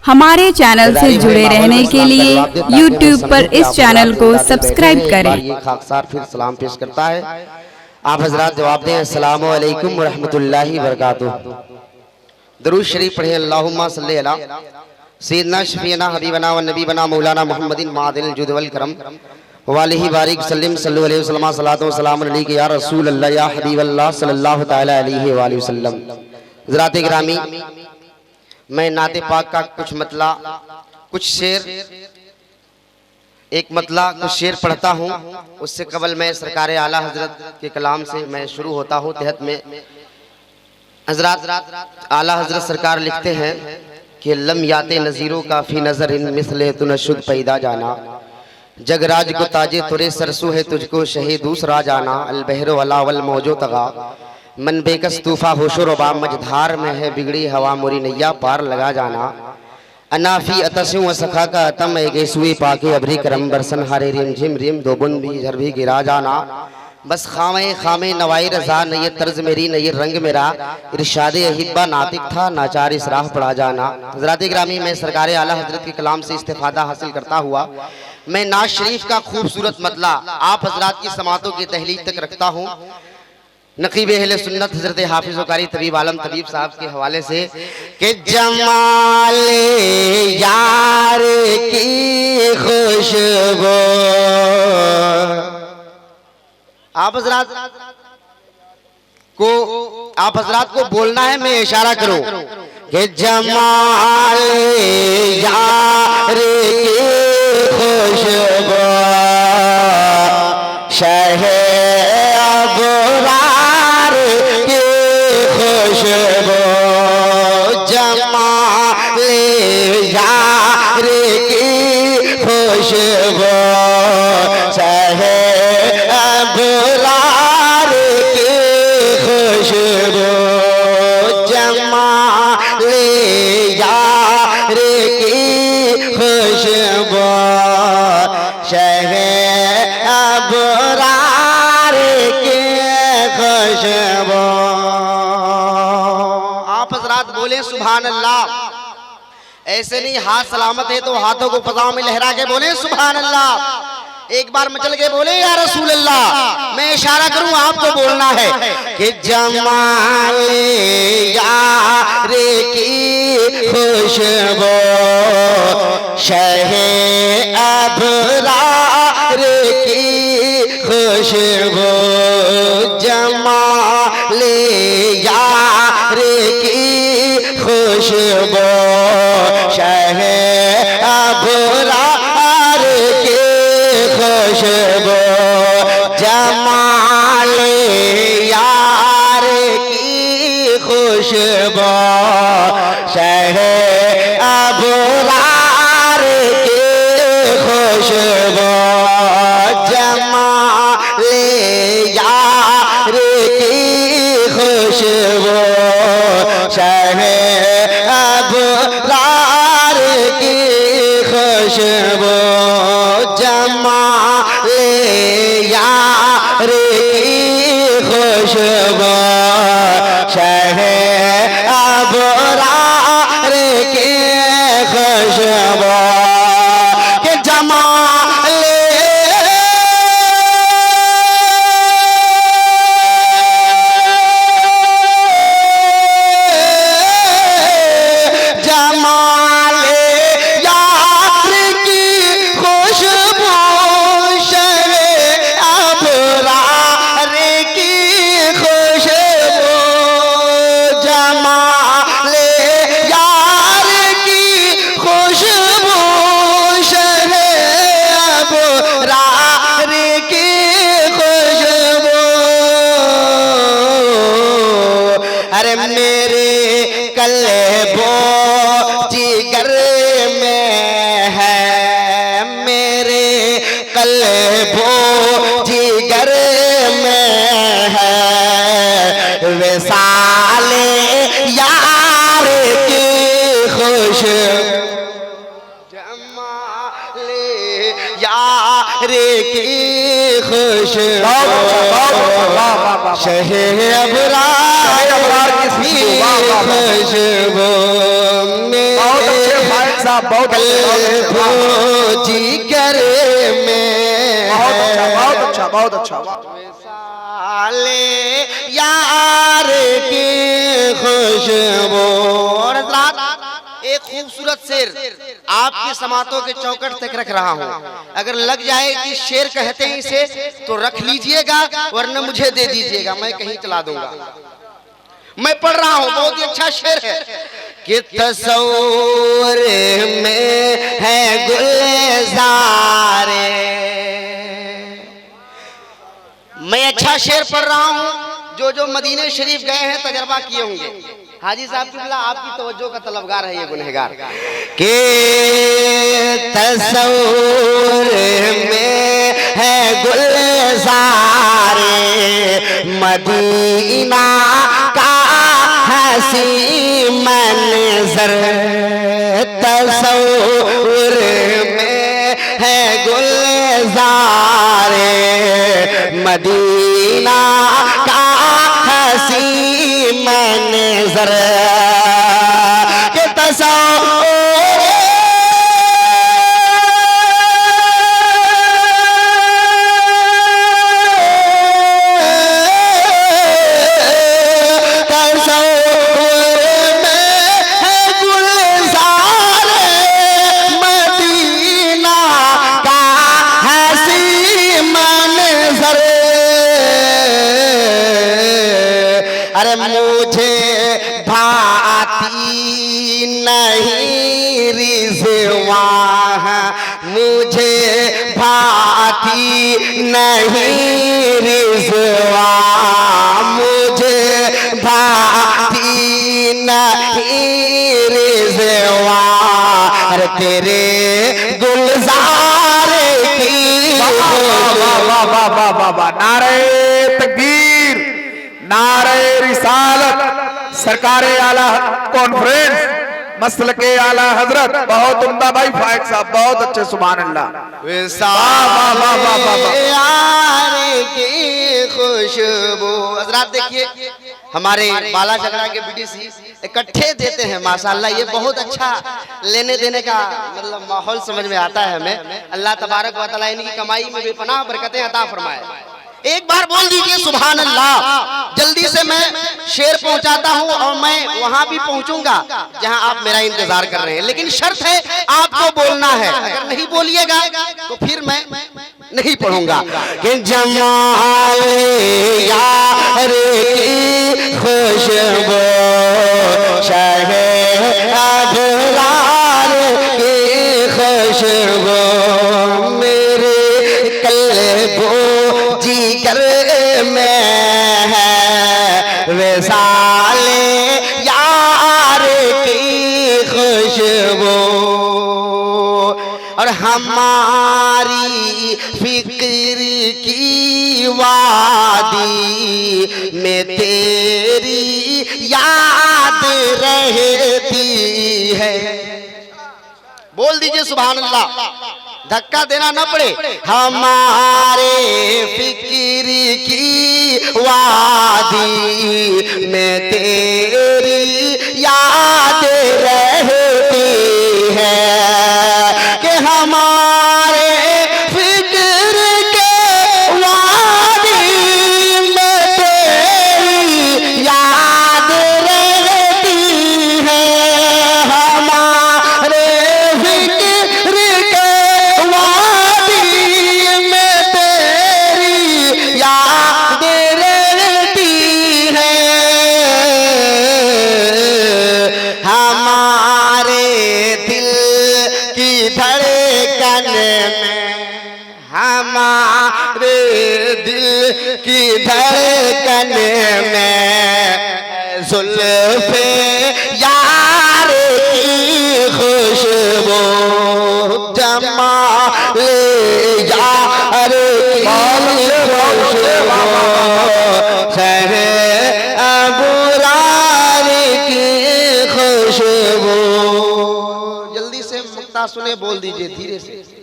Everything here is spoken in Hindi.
हमारे चैनल से जुड़े रहने के लिए YouTube पर इस चैनल को सब्सक्राइब करें। ये खाकसार फिर सलाम पेश करता है। आप हजरात जवाब दें, अस्सलामु अलैकुम व रहमतुल्लाहि व बरकातुहू। दरूद शरीफ पढ़ें, अल्लाहुम्मा सल्ली अला सय्यदना शफीना हबीबना व नबीना मौलाना मुहम्मदिन मादिल जुद वल करम वालिही बारिक सल्लिम सल्लु अलैहि वसल्लम सलातो व सलामुन अलैका या रसूल अल्लाह या हबीब अल्लाह सल्लल्लाहु तआला अलैहि व आलिहि वसल्लम। हज़रात गिरामी, मैं नाते पाक का कुछ मतला, कुछ शेर, एक मतला कुछ शेर पढ़ता हूँ। उससे कबल मैं सरकार आला हजरत के कलाम से मैं शुरू होता हूँ। तहत में हजरत आला हजरत सरकार लिखते हैं कि लम याते नज़ीरों का फी नज़र इन मिसले तुनशुद पैदा जाना, जगराज को ताजे तुरे सरसू है तुझको शही दूसरा जाना, अलबहरो अला वल मौजो तगा मन बेकस तूफा होशो रबा, मझधार में है बिगड़ी हवा मोरी नैया पार लगा जाना, अनाफी अतस्यों सखा का अतम एक सुई पाके अभरी करम बरसन हारे रिम झिम रिम दो बुन भी झर भी गिरा जाना, बस खामे खामे नवाई रजा न ये तर्ज मेरी न ये रंग मेरा, इरशाद अहिब्बा नातिक था नाचार इस राह पड़ा जाना। हज़रात गिरामी, मैं सरकार आला हजरत के कलाम से इस्तिफादा हासिल करता हुआ मैं नाज शरीफ का खूबसूरत मतला आप हजरात की समातों की तहलील तक रखता हूँ। नकीब अहले सुन्नत हजरत हाफिज कारी तबीब आलम तबीब साहब के हवाले से कि जमाल यार की खुशबू, आप हजरात को बोलना है, मैं इशारा करूं कि जमाल यार की खुशबू शहे अबरार की खुशबू, जमाल यार की खुशबू शहे अबरार की खुशबू, जमाल यार की खुशबू शहे अबरार की खुशबू। आप हजरात बोले सुभान अल्लाह। ऐसे नहीं, हाथ सलामत है तो हाथों को फजाओं में लहरा के बोले सुभान अल्लाह। एक बार मचल के बोले या रसूल अल्लाह। मैं इशारा करूं, आपको बोलना है कि जमाल यार की खुशबू शहे अबरार की खुशबू, जमाल यार की खुशबू शहे अबरार की खुशबू, जमाल यार की खुशबू शहे अबरार की खुशबू, जमाल यार की खुशबू शहे अबरार की खुशबू, जमाल यार की खुशबू शहे अबरार की खुशबू, के जमाल जमाल यार की खुशबू शहे अबरार की खुशबू, जमाल यार की खुशबू शहे अबरार की खुशबू। अरे मेरे कल्बो जिगर में है, मेरे कल्बो जिगर में है, विसाल यार की खुशबू, जमाल यार की खुशबू शहे अबरार की खुशबू, साहब, बहुत जिगर में बहुत अच्छा, बहुत अच्छा, बहुत अच्छा। साले यार की खुशबू। और हज़रात एक खूबसूरत शेर आपकी समातों के चौकट तक रख रहा हूँ। अगर लग जाए कि शेर कहते हैं इसे तो रख लीजिएगा, वरना मुझे दे दीजिएगा, मैं कहीं चला दूंगा। मैं पढ़ रहा हूँ, बहुत ही अच्छा शेर है कि तस्वुर में है गुलज़ारे। मैं अच्छा शेर पढ़ रहा हूँ, जो मदीने शरीफ गए हैं तजर्बा किए होंगे। हाजी साहब की बिला आपकी तवज्जो का तलबगार है ये गुनहगार। के तस्वुर में है गुलज़ारे मदीना का हसी मंज़र। तस्वुर में है गुलज़ारे मदीना का हसी मंज़र के तस्वुर। अरे मुझे भाती नहीं रिज़वा, मुझे भाती नहीं रिज़वा, मुझे भाती नहीं रिज़वा। अरे तेरे गुलज़ार की नारे तकबीर, नारे रिसालत, सरकारे आला कॉन्फ्रेंस, मसलके आला हजरत। बहुत उम्दा भाई फाइक साहब, बहुत अच्छे, सुभान अल्लाह। की खुशबू। हजरात देखिए हमारे बाला झगड़ा के बीडीसी इकट्ठे देते हैं माशाल्लाह, ये बहुत अच्छा लेने देने का मतलब माहौल समझ में आता है हमें। अल्लाह तबारक व तआला इनकी कमाई में बेपनाह बरकतें अता फरमाए। एक बार बोल दीजिए सुभान अल्लाह। जल्दी से मैं शेर पहुंचाता हूं और मैं वहां भी पहुंचूंगा जहां आप मेरा इंतजार कर रहे हैं, लेकिन शर्त है आपको बोलना है। अगर नहीं बोलिएगा तो फिर मैं नहीं पढ़ूंगा। कि जमाल यार की खुशबू शहे अबरार की खुशबू मेरे कल्बो जिगर में है विसाले यार की खुशबू। और हमारी फिक्र की वादी में तेरी याद रहती है। बोल दीजिए सुभान अल्लाह, धक्का देना न पड़े। हमारे फिक्र की वादी में तेरी याद रहती है। कि हमारे फिक्र के वादी में तेरी याद रहती है। हमारे फिक्र के वादी में तेरी याद रहती है। हमारे दिल की धड़कन में, हमारे दिल की धड़कन में जुल्फे यार की खुशबू जमाल यार की खुशबू शहे अबरार की खुशबू। जल्दी से मुक्ता सुने, बोल दीजिए धीरे से।